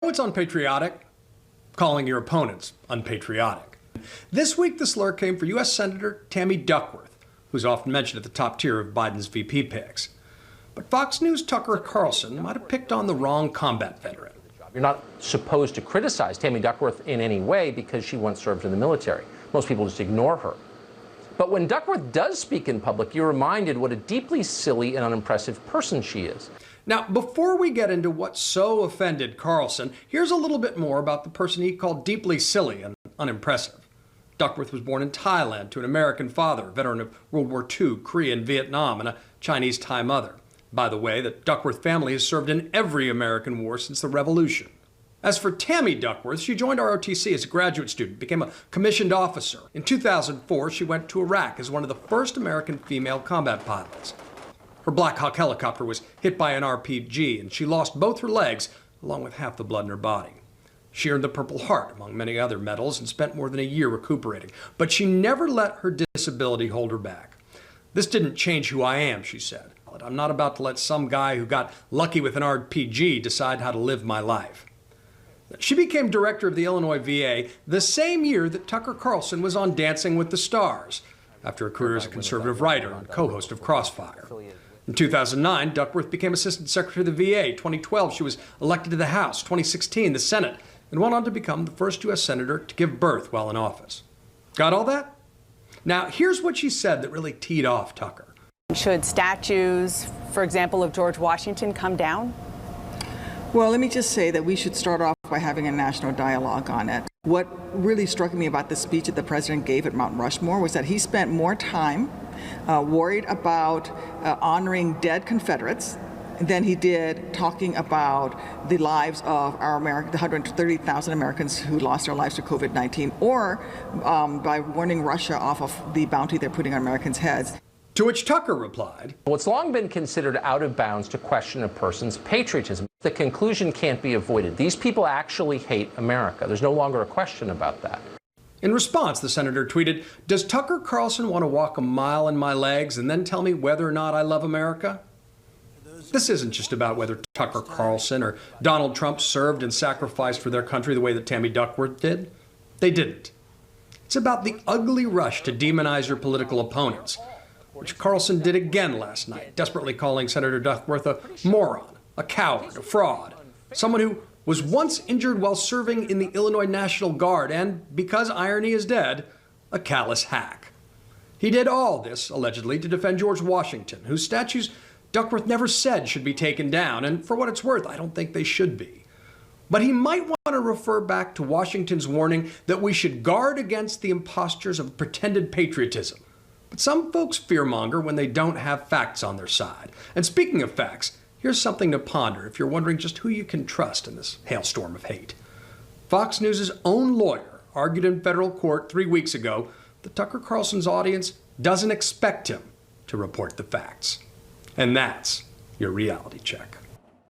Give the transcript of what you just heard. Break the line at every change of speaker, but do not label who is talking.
It's unpatriotic, calling your opponents unpatriotic. This week, the slur came for U.S. Senator Tammy Duckworth, who's often mentioned at the top tier of Biden's VP picks. But Fox News' Tucker Carlson might have picked on the wrong combat veteran.
You're not supposed to criticize Tammy Duckworth in any way because she once served in the military. Most people just ignore her. But when Duckworth does speak in public, you're reminded what a deeply silly and unimpressive person she is.
Now, before we get into what so offended Carlson, here's a little bit more about the person he called deeply silly and unimpressive. Duckworth was born in Thailand to an American father, a veteran of World War II, Korea, and Vietnam, and a Chinese Thai mother. By the way, the Duckworth family has served in every American war since the Revolution. As for Tammy Duckworth, she joined ROTC as a graduate student, became a commissioned officer. In 2004, she went to Iraq as one of the first American female combat pilots. Her Black Hawk helicopter was hit by an RPG, and she lost both her legs, along with half the blood in her body. She earned the Purple Heart, among many other medals, and spent more than a year recuperating. But she never let her disability hold her back. "This didn't change who I am," she said. "I'm not about to let some guy who got lucky with an RPG decide how to live my life." She became director of the Illinois VA the same year that Tucker Carlson was on Dancing with the Stars, after a career as a conservative writer and co-host of Crossfire. In 2009, Duckworth became Assistant Secretary of the VA. 2012, she was elected to the House. 2016, the Senate, and went on to become the first U.S. Senator to give birth while in office. Got all that? Now, here's what she said that really teed off Tucker.
Should statues, for example, of George Washington come down?
Well, let me just say that we should start off by having a national dialogue on it. What really struck me about the speech that the president gave at Mount Rushmore was that he spent more time worried about honoring dead Confederates than he did talking about the lives of the 130,000 Americans who lost their lives to COVID-19, or by warning Russia off of the bounty they're putting on Americans' heads.
To which Tucker replied,
"Well, it's long been considered out of bounds to question a person's patriotism. The conclusion can't be avoided. These people actually hate America. There's no longer a question about that."
In response, the senator tweeted, "Does Tucker Carlson want to walk a mile in my legs and then tell me whether or not I love America?" This isn't just about whether Tucker Carlson or Donald Trump served and sacrificed for their country the way that Tammy Duckworth did. They didn't. It's about the ugly rush to demonize your political opponents, which Carlson did again last night, desperately calling Senator Duckworth a moron, a coward, a fraud, someone who was once injured while serving in the Illinois National Guard and, because irony is dead, a callous hack. He did all this, allegedly, to defend George Washington, whose statues Duckworth never said should be taken down, and for what it's worth, I don't think they should be. But he might want to refer back to Washington's warning that we should guard against the impostures of pretended patriotism. But some folks fearmonger when they don't have facts on their side. And speaking of facts, here's something to ponder if you're wondering just who you can trust in this hailstorm of hate. Fox News' own lawyer argued in federal court 3 weeks ago that Tucker Carlson's audience doesn't expect him to report the facts. And that's your reality check.